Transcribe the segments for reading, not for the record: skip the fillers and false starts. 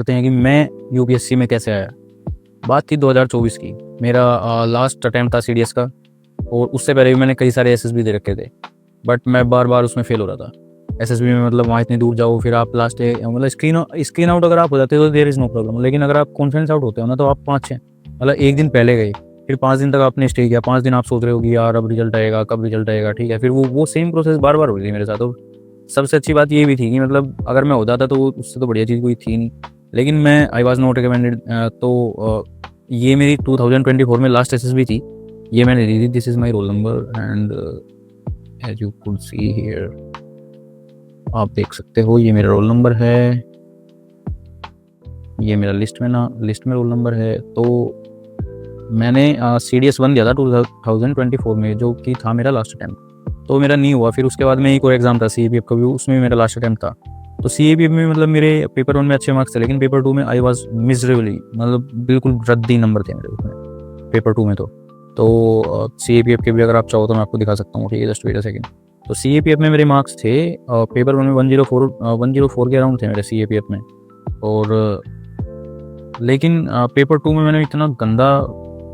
करते हैं कि मैं यूपीएससी में कैसे आया। बात थी 2024 की। मेरा लास्ट अटैम्प्ट था सीडीएस का, और उससे पहले भी मैंने कई सारे एसएसबी दे रखे थे, बट मैं बार बार उसमें फेल हो रहा था। एसएसबी में मतलब वहाँ इतनी दूर जाओ, फिर आप लास्ट मतलब स्क्रीन आउट अगर आप हो जाते हो तो देयर इज़ नो प्रॉब्लम, लेकिन अगर आप कॉन्फ्रेंस आउट होते हो ना तो आप 5-6 मतलब एक दिन पहले गए, फिर 5 दिन तक आपने स्टे किया। 5 दिन आप सोच रहे हो कि यार अब रिजल्ट आएगा, कब रिजल्ट आएगा, ठीक है। फिर वो सेम प्रोसेस बार बार हो रही थी मेरे साथ। और सबसे अच्छी बात ये भी थी कि मतलब अगर मैं हो जाता तो उससे तो बढ़िया चीज़ कोई थी नहीं, लेकिन मैं आई वॉज नॉट रिकमेंडेड। ये मेरी 2024 में लास्ट एसएसबी थी, ये मैंने दी थी। This is my roll number and as you could see here, आप देख सकते हो ये मेरा रोल नंबर है, ये मेरा लिस्ट में रोल नंबर है। तो मैंने CDS 1 दिया था 2024 में, जो कि था मेरा लास्ट अटैम्प्ट। तो मेरा नहीं हुआ। फिर उसके बाद में एक और एग्ज़ाम था CAPF का भी, उसमें भी मेरा लास्ट अटैम्प्ट था। तो CAPF में मतलब मेरे पेपर 1 में अच्छे मार्क्स थे, लेकिन पेपर 2 में आई वॉज मिजरेबली, मतलब बिल्कुल रद्दी नंबर थे मेरे उसमें, पेपर 2 में। तो CAPF के भी अगर आप चाहो तो मैं आपको दिखा सकता हूँ, ठीक है, जस्ट वेट अ सेकेंड। तो CAPF में मेरे मार्क्स थे पेपर 1 में 104 के अराउंड थे मेरे CAPF में। और लेकिन पेपर 2 में मैंने इतना गंदा,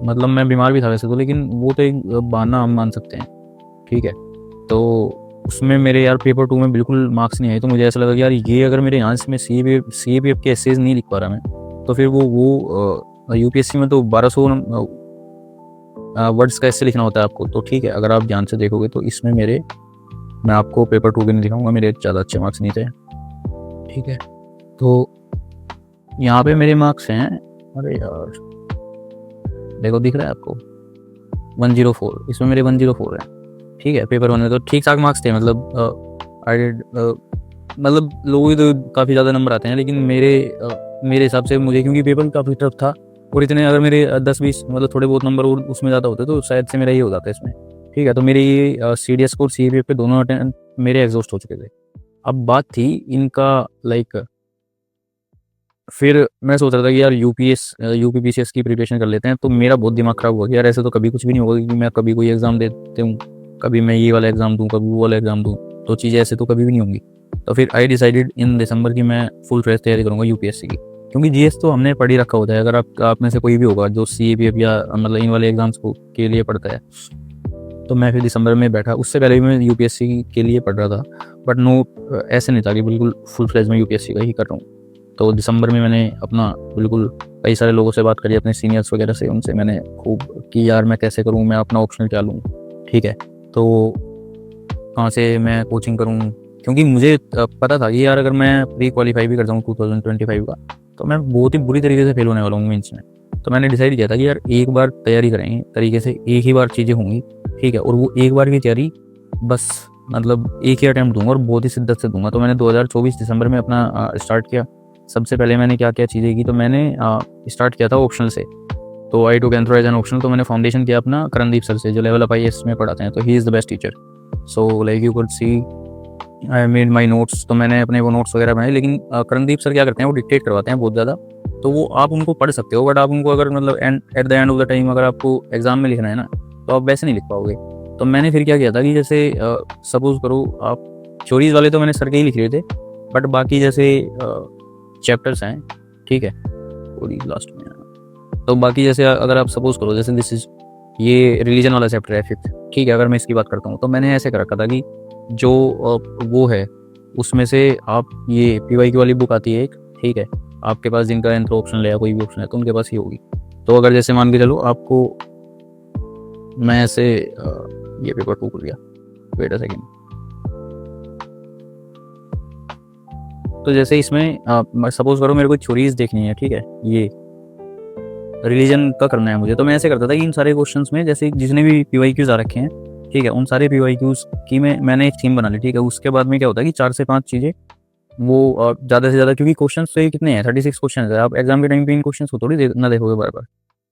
मतलब मैं बीमार भी था वैसे तो, लेकिन वो तो एक बहाना हम मान सकते हैं, ठीक है। तो उसमें मेरे यार पेपर 2 में बिल्कुल मार्क्स नहीं आए। तो मुझे ऐसा लगा कि यार ये अगर मेरे यहाँ से मैं CAPF के एसेज नहीं लिख पा रहा मैं, तो फिर वो यूपीएससी में तो 1200 वर्ड्स का ऐसे लिखना होता है आपको। तो ठीक है, अगर आप ध्यान से देखोगे तो इसमें मैं आपको पेपर 2 के नहीं दिखाऊंगा, मेरे ज़्यादा अच्छे मार्क्स नहीं थे, ठीक है। तो यहाँ पे मेरे मार्क्स हैं, अरे यार देखो, दिख रहा है आपको 104, इसमें मेरे 104 है, ठीक है। पेपर 1 में तो ठीक ठाक मार्क्स थे, मतलब आई डिड, मतलब लोगों के तो काफ़ी ज़्यादा नंबर आते हैं, लेकिन मेरे हिसाब से मुझे, क्योंकि पेपर काफ़ी टफ था, और इतने अगर मेरे 10-20 मतलब थोड़े बहुत नंबर और उसमें ज़्यादा होते तो शायद से मेरा ये हो जाता है इसमें, ठीक है। तो मेरे ये CDS और CAPF पे दोनों अटेम्प्ट मेरे एग्जॉस्ट हो चुके थे। अब बात थी इनका, लाइक फिर मैं सोच रहा था कि यार यूपीपीसीएस की प्रिपरेशन कर लेते हैं। तो मेरा बहुत दिमाग खराब हुआ कि यार ऐसे तो कभी कुछ भी नहीं होगा कि मैं कभी कोई एग्ज़ाम देते हूँ, कभी मैं ये वाला एग्ज़ाम दूँ, कभी वो वाला एग्ज़ाम दूँ, तो चीज़ें ऐसे तो कभी भी नहीं होंगी। तो फिर आई डिसाइडेड इन दिसंबर की मैं फुल फ्लेज तैयारी करूँगा यूपीएससी की, क्योंकि जीएस तो हमने पढ़ ही रखा होता है। अगर आप में से कोई भी होगा जो CAPF या मतलब इन वाले एग्जाम्स के लिए पढ़ता है, तो मैं फिर दिसंबर में बैठा। उससे पहले भी मैं यूपीएससी के लिए पढ़ रहा था, बट नो, ऐसे नहीं था कि बिल्कुल फुल फ्लेज में यूपीएससी का ही कर रहा हूँ। तो दिसंबर में मैंने अपना बिल्कुल कई सारे लोगों से बात करी, अपने सीनियर्स वगैरह से, उनसे मैंने खूब कि यार मैं कैसे करूँ, मैं अपना ऑप्शनल क्या लूँ, ठीक है। तो कहाँ से मैं कोचिंग करूँ, क्योंकि मुझे पता था कि यार अगर मैं प्री क्वालिफाई भी करता हूँ 2025 का, तो मैं बहुत ही बुरी तरीके से फेल होने वाला हूँ मीन्स में। तो मैंने डिसाइड किया था कि यार एक बार तैयारी करेंगे तरीके से, एक ही बार चीज़ें होंगी, ठीक है। और वो एक बार की तैयारी बस मतलब एक ही अटैम्प्ट दूंगा और बहुत ही शिद्दत से दूंगा। तो मैंने 2024 दिसंबर में अपना स्टार्ट किया। सबसे पहले मैंने क्या क्या चीज़ें की, तो मैंने स्टार्ट किया था ऑप्शनल से। तो I took anthro as an optional. तो मैंने फाउंडेशन किया अपना करणदीप सर से, जो लेवल अप IAS में पढ़ाते हैं। तो he is the best teacher. So like you could C I made my notes. तो मैंने अपने वो नोट्स वगैरह बनाए, लेकिन करणदीप सर क्या करते हैं, वो डिक्टेट करवाते हैं बहुत ज़्यादा। तो वो आप उनको पढ़ सकते हो, बट आप उनको अगर मतलब at the end of the time अगर आपको एग्जाम में लिखना है ना, तो आप वैसे नहीं लिख पाओगे। तो मैंने फिर क्या किया था कि जैसे सपोज करो आप थ्योरीज वाले तो मैंने सर के ही लिख रहे थे, बट बाकी जैसे चैप्टर्स हैं, ठीक है, थोड़ी लास्ट में। तो बाकी जैसे अगर आप सपोज करो, जैसे दिस इज ये रिलीजन वाला चैप्टर है 5th, ठीक है। अगर मैं इसकी बात करता हूँ, तो मैंने ऐसे कर रखा था कि जो वो है उसमें से आप ये PYQ वाली बुक आती है एक, ठीक है, आपके पास जिनका एंथ्रो ऑप्शन है या कोई भी ऑप्शन है तो उनके पास ही होगी। तो अगर जैसे मान के चलो आपको, मैं ऐसे ये पेपर 2 कर लिया, वेट अ सेकेंड। तो जैसे इसमें सपोज करो मेरे को थ्योरीज देखनी है, ठीक है, ये रिलीजन का करना है मुझे। तो मैं ऐसे करता था कि इन सारे क्वेश्चंस में जैसे जितने भी PYQs आ रखे हैं, ठीक है, उन सारे PYQs की मैंने एक थीम बना ली, ठीक है। उसके बाद में क्या होता है कि 4 से 5 चीज़ें वो ज़्यादा से ज़्यादा, क्योंकि क्वेश्चन तो ये कितने हैं, 36 क्वेश्चन है। आप एग्जाम के टाइम पे इन क्वेश्चन को थोड़ी ना देखोगे बार बार।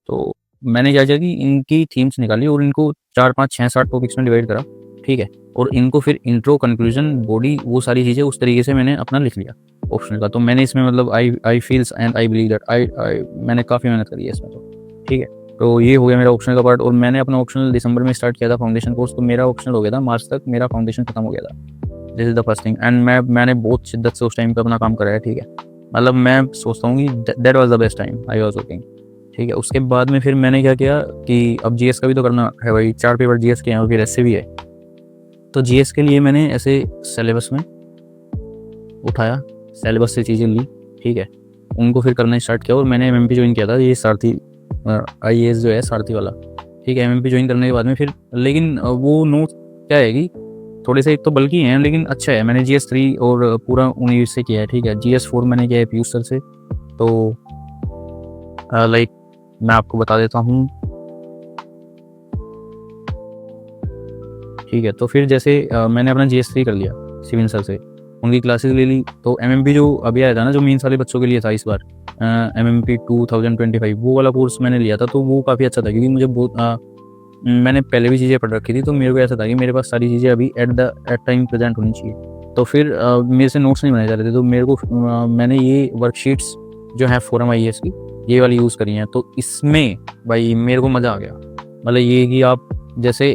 तो मैंने क्या किया कि इनकी थीम्स निकाली और इनको 4-5-6-7 टॉपिक्स में डिवाइड करा, ठीक है। और इनको फिर इंट्रो, कंक्लूजन, बॉडी, वो सारी चीज़ें उस तरीके से मैंने अपना लिख लिया ऑप्शनल का। तो मैंने इसमें मतलब I feels and I believe that I मैंने काफ़ी मेहनत करी है इसमें, तो ठीक है। तो ये हो गया मेरा ऑप्शनल का पार्ट। और मैंने अपना ऑप्शनल दिसंबर में स्टार्ट किया था फाउंडेशन कोर्स। तो मेरा ऑप्शनल हो गया था मार्च तक, मेरा फाउंडेशन खत्म हो गया था। This is the first thing. And मैंने बहुत शिद्दत से उस टाइम पे अपना काम करा है, ठीक है। मतलब मैं सोचता हूँ कि that was the best time I was working. ठीक है, उसके बाद में फिर मैंने क्या किया कि अब जीएस का भी तो करना है भाई, 4 पेपर जीएस के हैं और फिर ऐसे भी है। तो जीएस के लिए मैंने ऐसे सिलेबस में उठाया, सिलेबस से चीज़ें ली, ठीक है, उनको फिर करना स्टार्ट किया और मैंने एमएमपी ज्वाइन किया था, ये सारथी आईएएस जो है सारथी वाला। ठीक है, एमएमपी ज्वाइन करने के बाद में फिर लेकिन वो नोट क्या है कि थोड़े से एक तो बल्कि हैं लेकिन अच्छा है। मैंने GS3 और पूरा उन्हीं से किया है। ठीक है, GS4 मैंने किया है पीयूष सर से। तो लाइक मैं आपको बता देता हूँ। ठीक है, तो फिर जैसे मैंने अपना GS3 कर लिया सिविन सर से, उनकी क्लासेस ले ली। तो एमएमपी जो अभी आया था ना, जो मेंस वाले बच्चों के लिए था इस बार, एमएमपी 2025, वो वाला कोर्स मैंने लिया था। तो वो काफ़ी अच्छा था क्योंकि मुझे बहुत मैंने पहले भी चीज़ें पढ़ रखी थी, तो मेरे को ऐसा था कि मेरे पास सारी चीज़ें अभी एट टाइम प्रेजेंट होनी चाहिए। तो फिर मेरे से नोट्स नहीं बनाए जा रहे थे, तो मेरे को मैंने ये वर्कशीट्स जो है फोरम IAS की, ये वाली यूज़ करी हैं। तो इसमें भाई मेरे को मज़ा आ गया। मतलब ये कि आप जैसे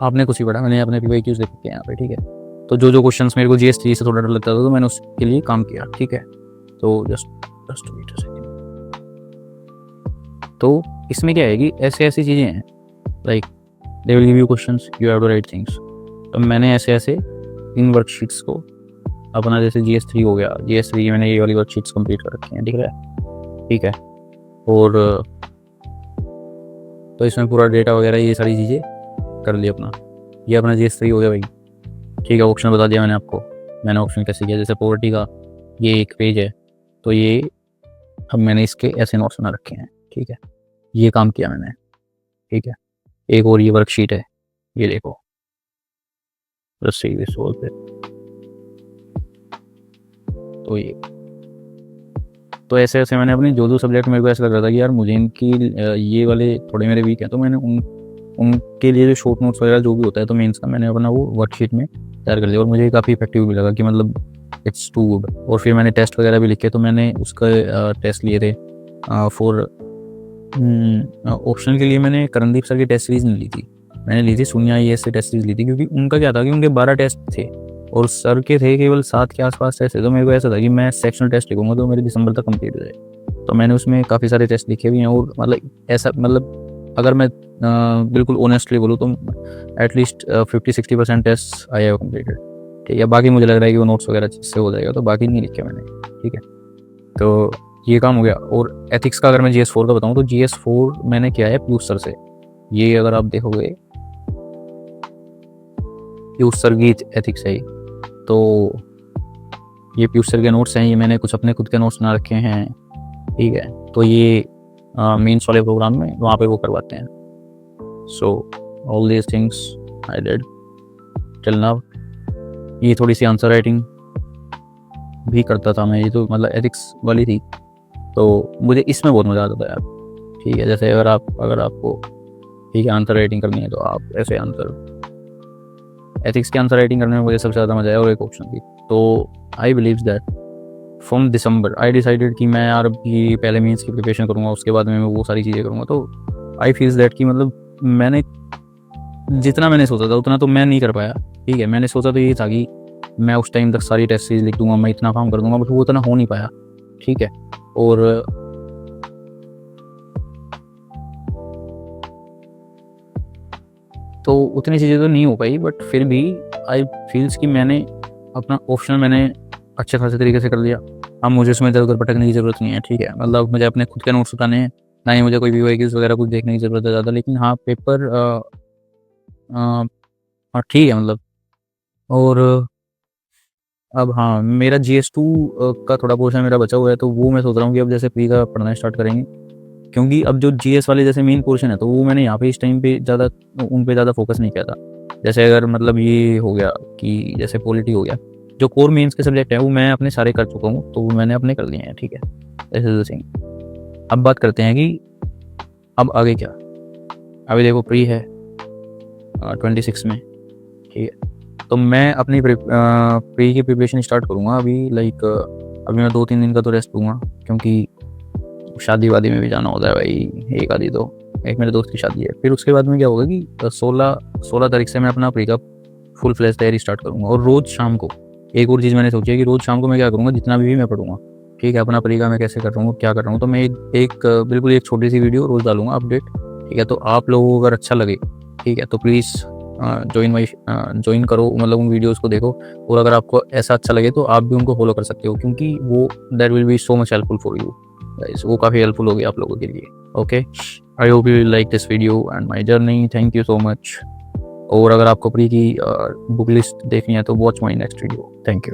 आपने कुछ ही पढ़ा, मैंने अपने PYQs देख के यहाँ पे, ठीक है, तो जो जो क्वेश्चंस मेरे को GS3 से थोड़ा डर लगता था तो मैंने उसके लिए काम किया। ठीक है, तो जस्ट वेट अ सेकंड। तो इसमें क्या है कि ऐसे ऐसी चीज़ें हैं, like they will give you questions, you have to write things. तो मैंने ऐसे ऐसे इन वर्कशीट्स को अपना, जैसे GS3 हो गया, GS3 मैंने ये वाली वर्कशीट्स कंप्लीट कर रखी हैं, दिख रहा है, ठीक है। और तो इसमें पूरा डेटा वगैरह ये सारी चीज़ें कर ली अपना। ये अपना GS3 हो गया भाई। ठीक है, ऑप्शन बता दिया मैंने आपको, मैंने ऑप्शन कैसे किया। जैसे पॉवर्टी का ये एक पेज है, तो ये अब मैंने इसके ऐसे नोट्स बना रखे हैं। ठीक है, ये काम किया मैंने। ठीक है, एक और ये वर्कशीट है, ये देखो, तो ये, तो ऐसे ऐसे मैंने अपनी जो जो सब्जेक्ट मेरे को ऐसा लग रहा था कि यार मुझे इनकी ये वाले थोड़े मेरे वीक हैं, तो मैंने उनके लिए जो शॉर्ट नोट्स वगैरह जो भी होता है, तो मेंस का मैंने अपना वो वर्कशीट में तैयार कर लिया। और मुझे काफ़ी इफेक्टिव भी लगा कि मतलब इट्स टू गुड। और फिर मैंने टेस्ट वगैरह भी लिखे, तो मैंने उसका टेस्ट लिए थे फॉर ऑप्शनल के लिए। मैंने करणदीप सर की टेस्ट सीरीज नहीं ली थी, मैंने ली थी शून्य IAS से टेस्ट सीरीज ली थी, क्योंकि उनका क्या था कि उनके 12 टेस्ट थे और सर के थे केवल 7 के आसपास टेस्ट थे। तो मेरे को ऐसा था कि मैं सेक्शनल टेस्ट लिखूंगा तो मेरे दिसंबर तक कंप्लीट हो जाए। तो मैंने उसमें काफ़ी सारे टेस्ट लिखे भी हैं। और मतलब ऐसा, मतलब अगर मैं बिल्कुल ऑनेस्टली बोलूँ तो एटलीस्ट 50-60% टेस्ट आए हैं कम्प्लीटेड। ठीक है, बाकी मुझे लग रहा है कि वो नोट्स वगैरह से हो जाएगा, तो बाकी नहीं लिखे मैंने। ठीक है, तो ये काम हो गया। और एथिक्स का अगर मैं GS4 का बताऊँ, तो GS4 मैंने किया है पीयूष सर से। ये अगर आप देखोगे, पीयूष सर की एथिक्स है, तो ये पीयूष सर के नोट्स हैं। ये मैंने कुछ अपने खुद के नोट्स बना रखे हैं। ठीक है, तो ये मेंस वाले प्रोग्राम में वहाँ पे वो करवाते हैं। So all these things I did till now. ये थोड़ी सी आंसर राइटिंग भी करता था मैं, ये तो मतलब एथिक्स वाली थी, तो मुझे इसमें बहुत मज़ा आता था यार। ठीक है, जैसे अगर आपको ठीक है आंसर राइटिंग करनी है, तो आप ऐसे एथिक्स की आंसर राइटिंग करने में मुझे सबसे ज़्यादा मज़ा आया। और एक ऑप्शन की, तो आई believe that from December I decided कि मैं यार अभी पहले मीन्स की प्रिपरेशन करूँगा, उसके बाद में मैं वो सारी चीज़ें करूँगा। तो आई फील्स दैट कि मतलब मैंने जितना मैंने सोचा था उतना तो मैं नहीं कर पाया। ठीक है, मैंने सोचा तो यही था कि मैं उस टाइम तक सारी टेस्ट सीरीज लिख दूंगा, मैं इतना काम कर दूंगा, बट वो उतना हो नहीं पाया। ठीक है, और तो उतनी चीज़ें तो नहीं हो पाई, बट फिर भी आई फील्स कि मैंने अपना ऑप्शन मैंने अच्छे खासे तरीके से कर लिया। अब मुझे उसमें इधर उधर भटकने की ज़रूरत नहीं है। ठीक है, मतलब मुझे अपने खुद के नोट्स उठाने हैं, ना ही मुझे कोई PYQs वगैरह कुछ देखने की ज़रूरत है ज़्यादा। लेकिन हाँ, पेपर हाँ ठीक है मतलब। और अब हाँ, मेरा GS2 का थोड़ा पोर्शन मेरा बचा हुआ है, तो वो मैं सोच रहा हूँ कि अब जैसे प्री का पढ़ना स्टार्ट करेंगे, क्योंकि अब जो GS वाले जैसे मेन पोर्शन है, तो वो मैंने यहाँ पे इस टाइम पे ज़्यादा उन पे ज़्यादा फोकस नहीं किया था। जैसे अगर मतलब ये हो गया कि जैसे पॉलिटी हो गया, जो कोर मेंस के सब्जेक्ट हैं वो मैं अपने सारे कर चुका हूँ, तो वो मैंने अपने कर लिए हैं। ठीक है, ऐसे थिंग। अब बात करते हैं कि अब आगे क्या। अभी देखो प्री है 26 में। ठीक है, तो मैं अपनी प्री की प्रिपरेशन स्टार्ट करूँगा अभी। लाइक अभी मैं 2-3 दिन का तो रेस्ट लूँगा, क्योंकि शादी वादी में भी जाना होता है भाई, एक आधी तो, एक मेरे दोस्त की शादी है। फिर उसके बाद में क्या होगा कि 16 तारीख से मैं अपना प्री का फुल फ्लैश तैयारी स्टार्ट करूँगा। और रोज़ शाम को एक और चीज़ मैंने सोची है कि रोज़ शाम को मैं क्या करूँगा, जितना भी मैं पढ़ूंगा ठीक है, अपना तरीका मैं कैसे कर रहा हूँ, क्या कर रहा हूँ। तो मैं बिल्कुल एक छोटी सी वीडियो रोज़ डालूंगा अपडेट, ठीक है। तो आप लोगों को अगर अच्छा लगे, ठीक है, तो प्लीज़ ज्वाइन करो, मतलब उन वीडियोज़ को देखो। और अगर आपको ऐसा अच्छा लगे तो आप भी उनको फॉलो कर सकते हो, क्योंकि वो that will be so much helpful for you guys, वो काफ़ी हेल्पफुल होगी आप लोगों के लिए। Okay, I hope you like this video and my journey. Thank you so much. और अगर आपको प्री की बुक लिस्ट देखनी है तो watch my next video. Thank you.